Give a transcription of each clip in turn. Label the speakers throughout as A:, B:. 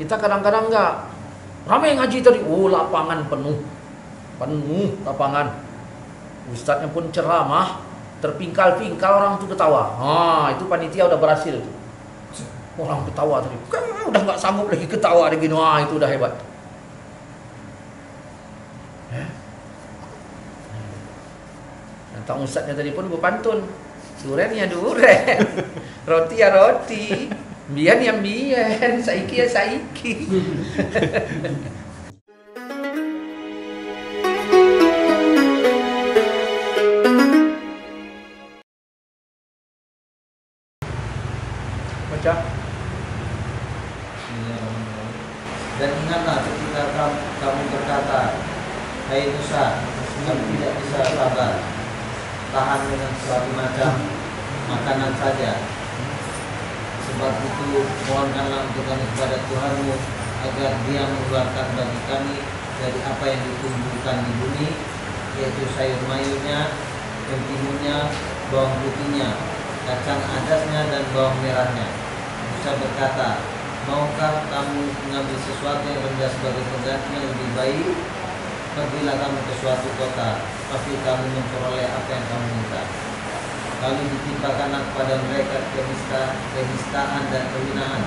A: Kita kadang-kadang enggak. Ramai ngaji tadi, oh lapangan penuh lapangan. Ustadznya pun ceramah, terpingkal-pingkal orang tuh ketawa. Itu panitia udah berhasil tuh. Orang ketawa tadi, udah nggak sanggup lagi ketawa lagi. Itu udah hebat. Tentang ustadznya tadi pun berpantun, duren ya duren, roti ya roti, bian ya bian, saiki ya saiki. Baca.
B: Dan ingatlah ketika kamu berkata, hai Musa, kamu tidak bisa sabar, tahan dengan suatu macam makanan saja. Sebab itu mohonkanlah untuk kami kepada Tuhanmu agar Dia mengeluarkan bagi kami dari apa yang ditumbuhkan di bumi, yaitu sayur mayurnya, kentimunnya, bawang putihnya, kacang adasnya, dan bawang merahnya. Musa berkata, maukah kamu mengambil sesuatu yang rendah sebagai pengganti yang lebih baik? Pergilah kamu ke suatu kota, pasti kamu memperoleh apa yang kamu minta. Lalu ditimpakanlah kepada mereka kenistaan dan kehinaan,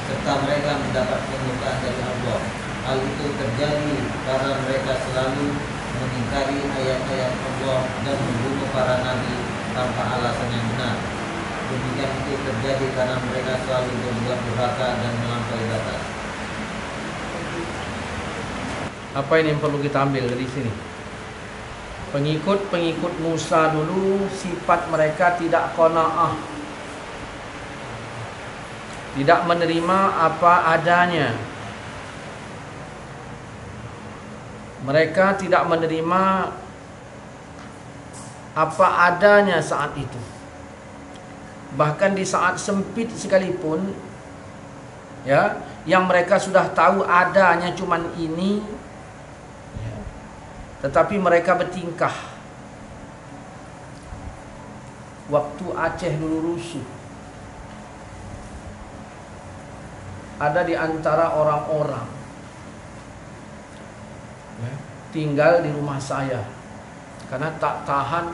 B: serta mereka mendapat kemurkaan dari Allah. Hal itu terjadi karena mereka selalu mengingkari ayat-ayat Allah dan membunuh para nabi tanpa alasan yang benar. Demikian itu terjadi karena mereka selalu berbuat durhaka dan melampaui batas.
A: Apa ini yang perlu kita ambil dari sini? Pengikut-pengikut Musa dulu sifat mereka tidak qanaah, tidak menerima apa adanya. Mereka tidak menerima apa adanya saat itu. Bahkan di saat sempit sekalipun, ya, yang mereka sudah tahu adanya cuman ini, ya, tetapi mereka bertingkah. Waktu Aceh dulu rusuh, ada di antara orang-orang, ya, tinggal di rumah saya karena tak tahan,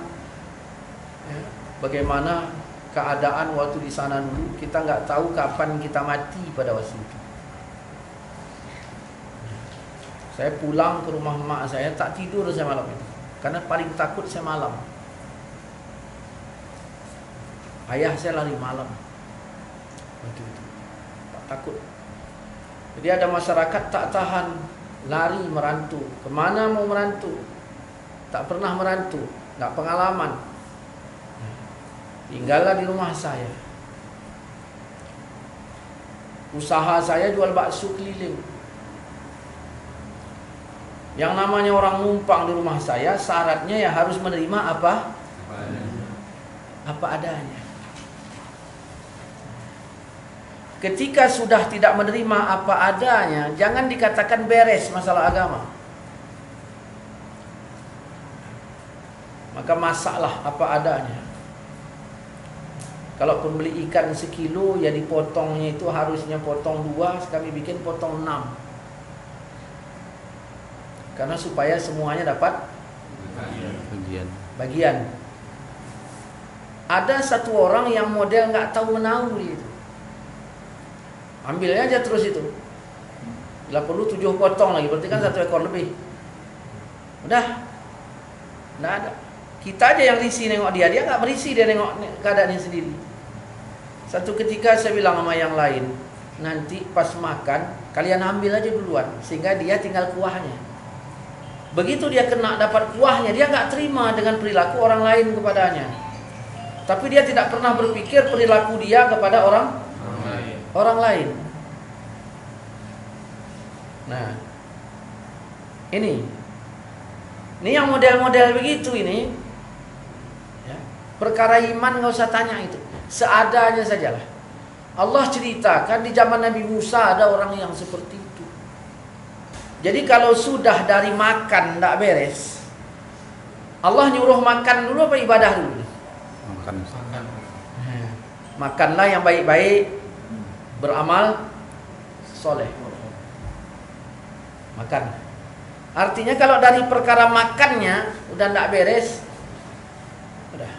A: ya, bagaimana keadaan waktu di sana dulu. Kita nggak tahu kapan kita mati pada waktu itu. Saya pulang ke rumah mak saya, tak tidur saya malam itu, karena paling takut saya malam. Ayah saya lari malam waktu itu, tak takut. Jadi ada masyarakat tak tahan, lari merantau. Kemana mau merantau? Tak pernah merantau, nggak pengalaman. Tinggallah di rumah saya. Usaha saya jual bakso keliling. Yang namanya orang numpang di rumah saya, syaratnya ya harus menerima apa adanya. Ketika sudah tidak menerima apa adanya, jangan dikatakan beres masalah agama. Maka masaklah apa adanya. Kalau pun beli ikan sekilo, ya dipotongnya itu harusnya potong 2, kami bikin potong 6. Karena supaya semuanya dapat bagian. Ada satu orang yang model nggak tahu menahu itu, ambilnya aja terus itu. Bila perlu 7 potong lagi, berarti kan 1 ekor lebih. Udah, nggak ada. Kita aja yang risih nengok dia nggak berisih, dia nengok keadaannya sendiri. Satu ketika saya bilang sama yang lain, nanti pas makan kalian ambil aja duluan, sehingga dia tinggal kuahnya. Begitu dia kena dapat kuahnya, dia nggak terima dengan perilaku orang lain kepadanya. Tapi dia tidak pernah berpikir perilaku dia kepada orang lain. Nah, ini yang model-model begitu ini. Ya, perkara iman nggak usah tanya itu, seadanya sajalah. Allah ceritakan di zaman Nabi Musa ada orang yang seperti itu. Jadi kalau sudah dari makan tidak beres, Allah nyuruh makan dulu apa ibadah dulu? Makanlah yang baik-baik, beramal soleh. Makan. Artinya kalau dari perkara makannya udah tidak beres, udah.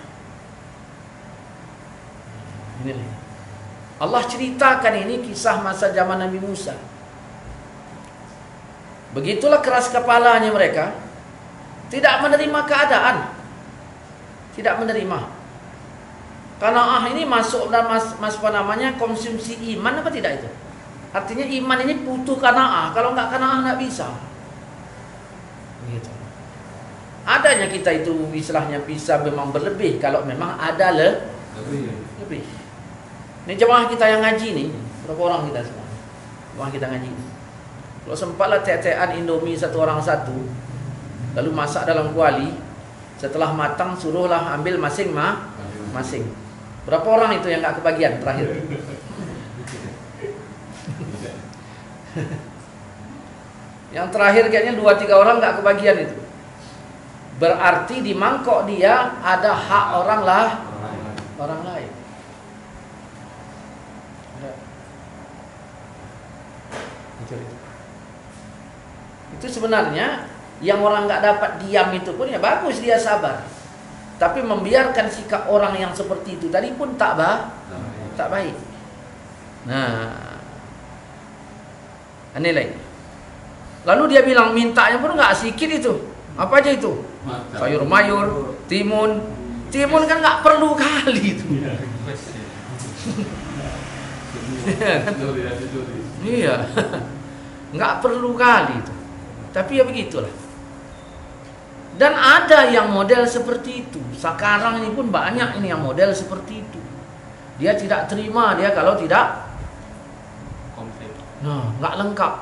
A: Ini Allah ceritakan ini kisah masa zaman Nabi Musa. Begitulah keras kepalanya mereka, tidak menerima keadaan, tidak menerima. Karena ini masuk dalam apa namanya konsumsi iman apa tidak itu? Artinya iman ini butuh qanaah, kalau nggak qanaah nggak bisa. Begitu. Adanya kita itu istilahnya bisa memang berlebih kalau memang ada lebih. Ini jemaah kita yang ngaji nih, berapa orang kita semua? Jemaah kita ngaji. Kalau sempatlah tetean Indomie satu orang satu, lalu masak dalam kuali, setelah matang suruhlah ambil masing-masing. Berapa orang itu yang nggak kebagian terakhir? Yang terakhir kayaknya 2-3 orang nggak kebagian itu. Berarti di mangkok dia ada hak orang lain. Itu sebenarnya yang orang nggak dapat diam itu pun ya bagus, dia sabar. Tapi membiarkan sikap orang yang seperti itu tadi pun tak baik. Nah, ini lain. Lalu dia bilang mintanya pun nggak sedikit itu. Apa aja itu? Sayur mayur, timun. Timun kan nggak perlu kali itu. Iya, nggak perlu kali itu. Tapi ya begitulah. Dan ada yang model seperti itu. Sekarang ini pun banyak ini yang model seperti itu. Dia tidak terima dia kalau tidak komplit. Nah, nggak lengkap.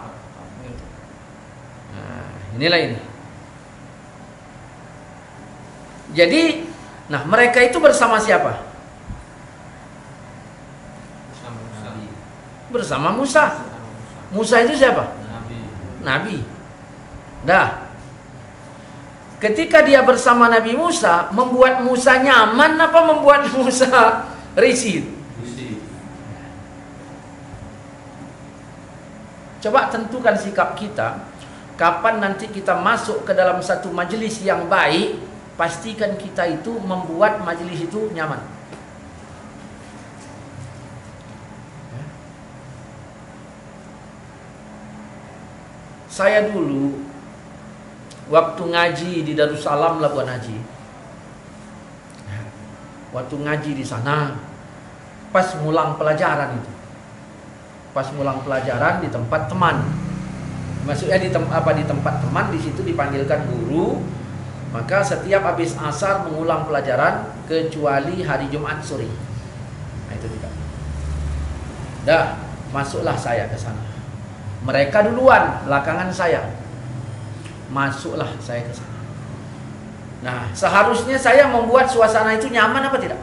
A: Nah, inilah ini. Jadi, nah mereka itu bersama siapa? Bersama Musa. Musa itu siapa? Nabi. Dah. Ketika dia bersama Nabi Musa, membuat Musa nyaman apa membuat Musa risih? Coba tentukan sikap kita. Kapan nanti kita masuk ke dalam satu majelis yang baik, pastikan kita itu membuat majelis itu nyaman. Saya dulu waktu ngaji di Darussalam Labuan Haji, waktu ngaji di sana, pas ngulang pelajaran itu, pas ngulang pelajaran di tempat teman, maksudnya di tempat teman, di situ dipanggilkan guru, maka setiap habis asar mengulang pelajaran kecuali hari Jumat sore. Nah itu juga. Dah masuklah saya ke sana. Mereka duluan, belakangan saya. Masuklah saya ke sana. Nah, seharusnya saya membuat suasana itu nyaman apa tidak?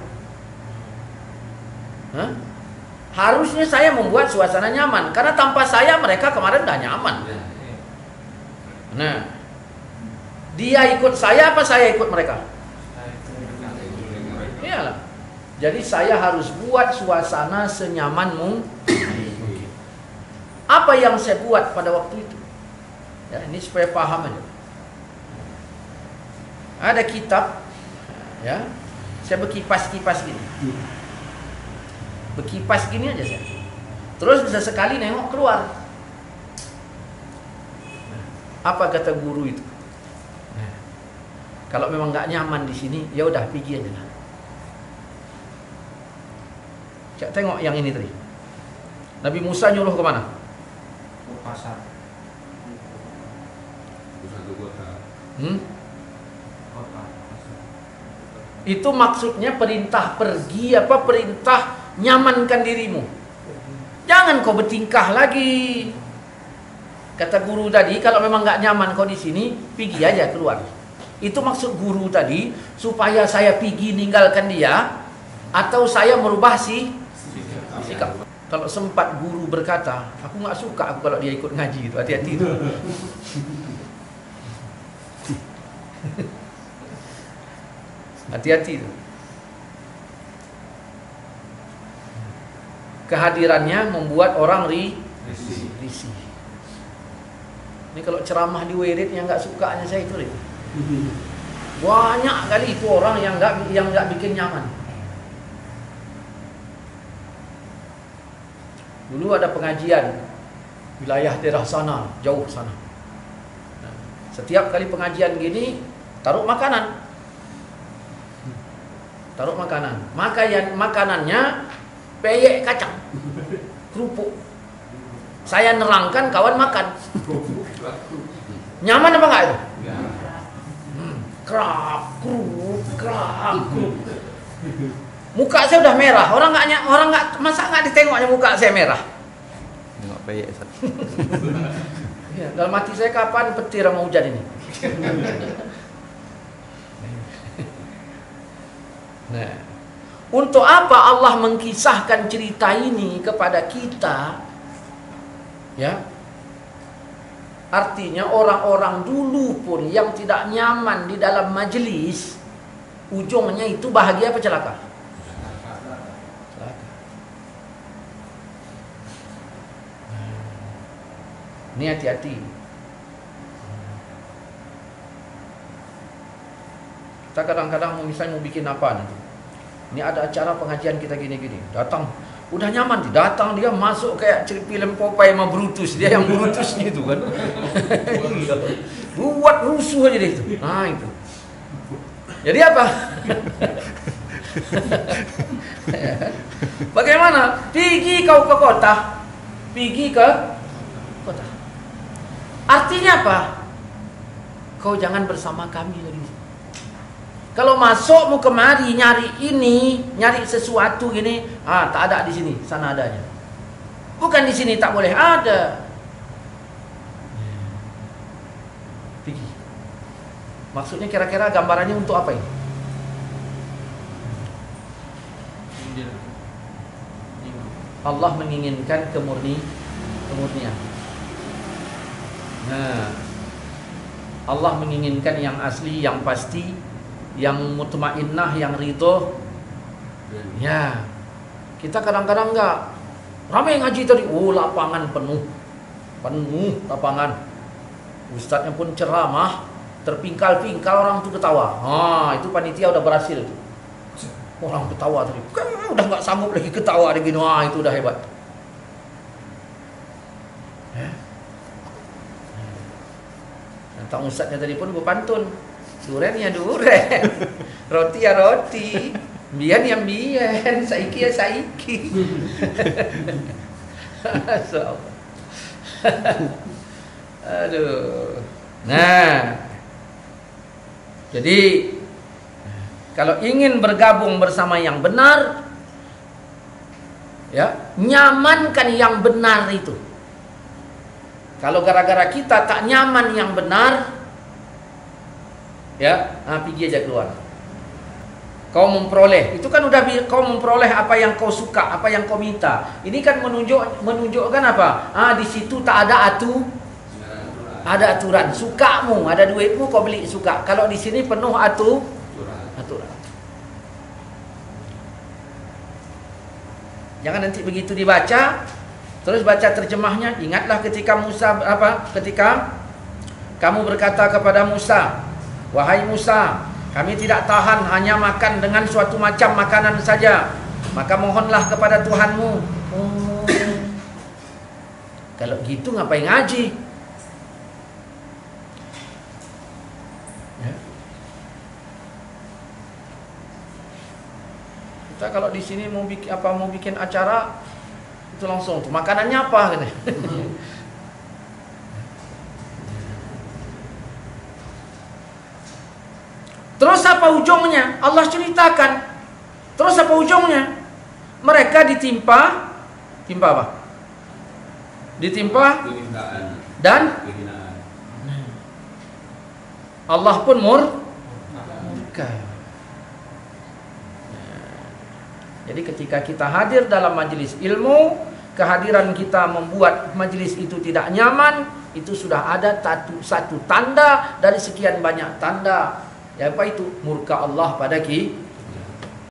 A: Hah? Harusnya saya membuat suasana nyaman, karena tanpa saya mereka kemarin gak nyaman. Nah, dia ikut saya apa saya ikut mereka? Iyalah. Jadi saya harus buat suasana senyaman mungkin. Apa yang saya buat pada waktu itu? Ya, ini supaya paham aja. Ada kitab, ya, saya berkipas-kipas gini, berkipas gini aja saya. Terus bisa sekali nengok keluar. Apa kata guru itu? Kalau memang nggak nyaman di sini, ya udah pergi aja lah. Cak tengok yang ini tadi. Nabi Musa nyuruh ke mana?
B: Ke pasar.
A: Itu maksudnya perintah pergi apa perintah nyamankan dirimu. Jangan kau bertingkah lagi. Kata guru tadi, kalau memang nggak nyaman kau di sini, pergi aja keluar. Itu maksud guru tadi, supaya saya pergi ninggalkan dia, atau saya merubah sikap. Kalau sempat guru berkata, aku nggak suka aku kalau dia ikut ngaji itu, hati-hati itu. Hati-hati itu. Kehadirannya membuat orang Risi. Ini kalau ceramah di wirid yang nggak sukanya saya itu, banyak kali itu orang yang nggak bikin nyaman. Dulu ada pengajian wilayah daerah sana, jauh sana. Setiap kali pengajian gini taruh makanan. Makanannya peyek kacang, kerupuk. Saya nerangkan, kawan makan. Nyaman apa enggak itu? Kerap, kerap. Muka saya udah merah. Orang nggak masa nggak ditengoknya muka saya merah.
B: Tengok peyek.
A: Ya, dalam hati saya kapan petir sama hujan ini? Nah, untuk apa Allah mengkisahkan cerita ini kepada kita? Ya, artinya orang-orang dulu pun yang tidak nyaman di dalam majelis, ujungnya itu bahagia apa celaka? Celaka. Ini hati-hati. Kita kadang-kadang misalnya mau bikin apa nanti. Ini ada acara pengajian kita gini-gini. Datang, udah nyaman, datang dia masuk kayak film Popeye sama Brutus. Dia yang Brutusnya itu kan. Buat rusuh aja dia itu. Nah itu. Jadi apa? Bagaimana? Pergi kau ke kota. Pergi ke kota. Artinya apa? Kau jangan bersama kami lagi. Kalau masuk mau kemari nyari ini, nyari sesuatu gini, tak ada di sini, sana adanya. Bukan di sini tak boleh ada. Pergi. Maksudnya kira-kira gambarannya untuk apa ini? Allah menginginkan kemurnian. Nah, Allah menginginkan yang asli, yang pasti, yang mutmainnah, yang ridho. Ya, kita kadang-kadang enggak ramai ngaji tadi, lapangan penuh lapangan. Ustadznya pun ceramah, terpingkal-pingkal, orang tuh ketawa. Itu panitia udah berhasil tuh. Orang ketawa tadi, udah nggak sanggup lagi ketawa begini. Itu udah hebat. Tentang ustadznya tadi pun berpantun. Duren ya duren, roti ya roti, bian ya bian, saiki ya saiki. Aduh. Nah, jadi kalau ingin bergabung bersama yang benar, ya nyamankan yang benar itu. Kalau gara-gara kita tak nyaman yang benar, ya, pergi aja keluar. Kau memperoleh, itu kan udah kau memperoleh apa yang kau suka, apa yang kau minta. Ini kan menunjukkan apa? Di situ tak ada ada aturan. Sukamu, ada duitmu kau beli suka. Kalau di sini penuh aturan. Jangan nanti begitu dibaca, terus baca terjemahnya. Ingatlah ketika ketika kamu berkata kepada Musa, wahai Musa, kami tidak tahan hanya makan dengan suatu macam makanan saja. Maka mohonlah kepada Tuhanmu. Kalau gitu ngapain ngaji? Ya. Kita kalau di sini mau bikin acara itu langsung tuh makanannya apa gitu. Terus apa ujungnya? Allah ceritakan. Terus apa ujungnya? Mereka ditimpa apa? Ditimpa dan Allah pun murka. Jadi ketika kita hadir dalam majelis ilmu, kehadiran kita membuat majelis itu tidak nyaman, itu sudah ada satu tanda dari sekian banyak tanda. Ya, apa itu? Murka Allah pada kita.